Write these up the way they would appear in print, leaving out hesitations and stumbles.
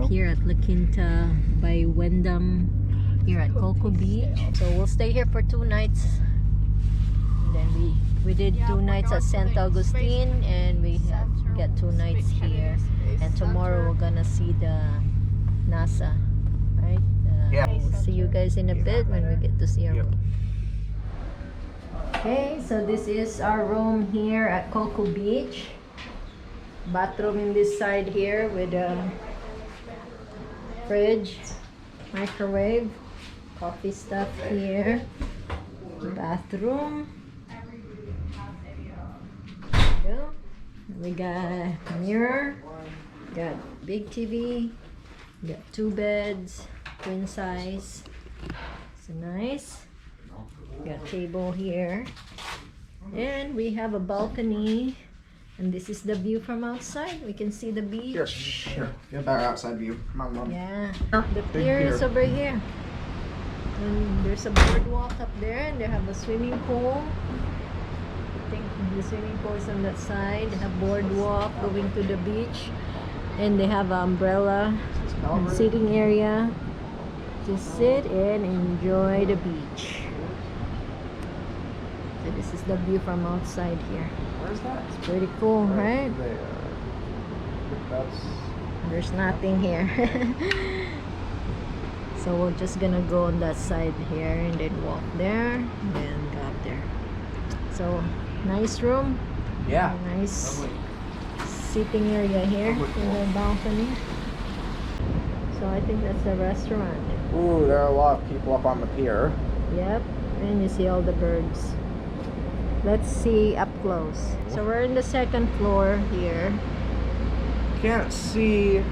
here at La Quinta by Wyndham here at Cocao Beach. So we'll stay here for 2 nights. And then we did 2 nights at St. Augustine, and we get 2 nights here. And tomorrow we're gonna see the NASA, right? Yeah. We'll see you guys in a bit when we get to see our room. Okay, so this is our room here at Cocao Beach. Bathroom in this side here with a fridge, microwave, coffee stuff here. Bathroom. There you go. We got a mirror, got big TV, got 2 beds, twin size. So nice. Got table here, and we have a balcony, and this is the view from outside. We can see the beach. Here. Get a better outside view. Come on, Mom. Yeah, the pier is over here, and there's a boardwalk up there, and they have a swimming pool. I think the swimming pool is on that side. They have boardwalk going to the beach, and they have an umbrella and sitting area to sit and enjoy the beach. So this is the view from outside here. Where's that? It's pretty cool, right? That's... There's nothing here. So we're just gonna go on that side here and then walk there and then go up there. So nice room. Yeah. Nice Lovely. sitting area here in the balcony. So I think that's a restaurant. Ooh, there are a lot of people up on the pier. Yep, and you see all the birds. Let's see up close. So we're in the 2nd floor here. Can't see You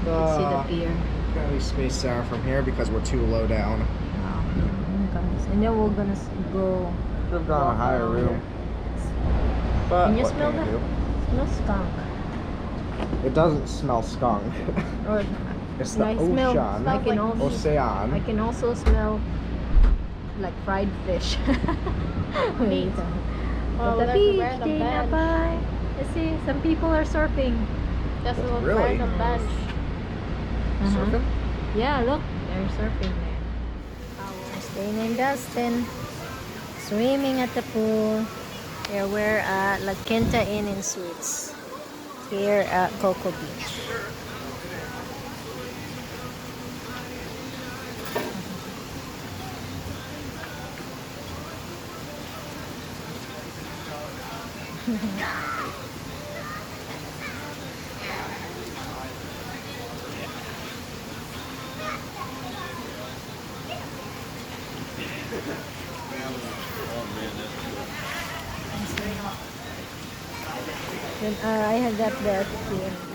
the... can see the pier. Can't be spaced out from here because we're too low down. Wow. And then we're gonna go. Should have gone a higher down room. there. But Can you what smell can that? you Smell skunk. do? It doesn't smell skunk. Or It's the I ocean. smell. I can also. I Ocean. can also smell like fried fish. Wait. Oh, The there's a beach, random Dana, bench. bye. You see, some people are surfing. That's a little Really? random bench. Surfing? Yeah, look, they're surfing there. Staying in Dustin, swimming at the pool. Here we're at La Quinta Inn Suites here at Cocao Beach. I have that here.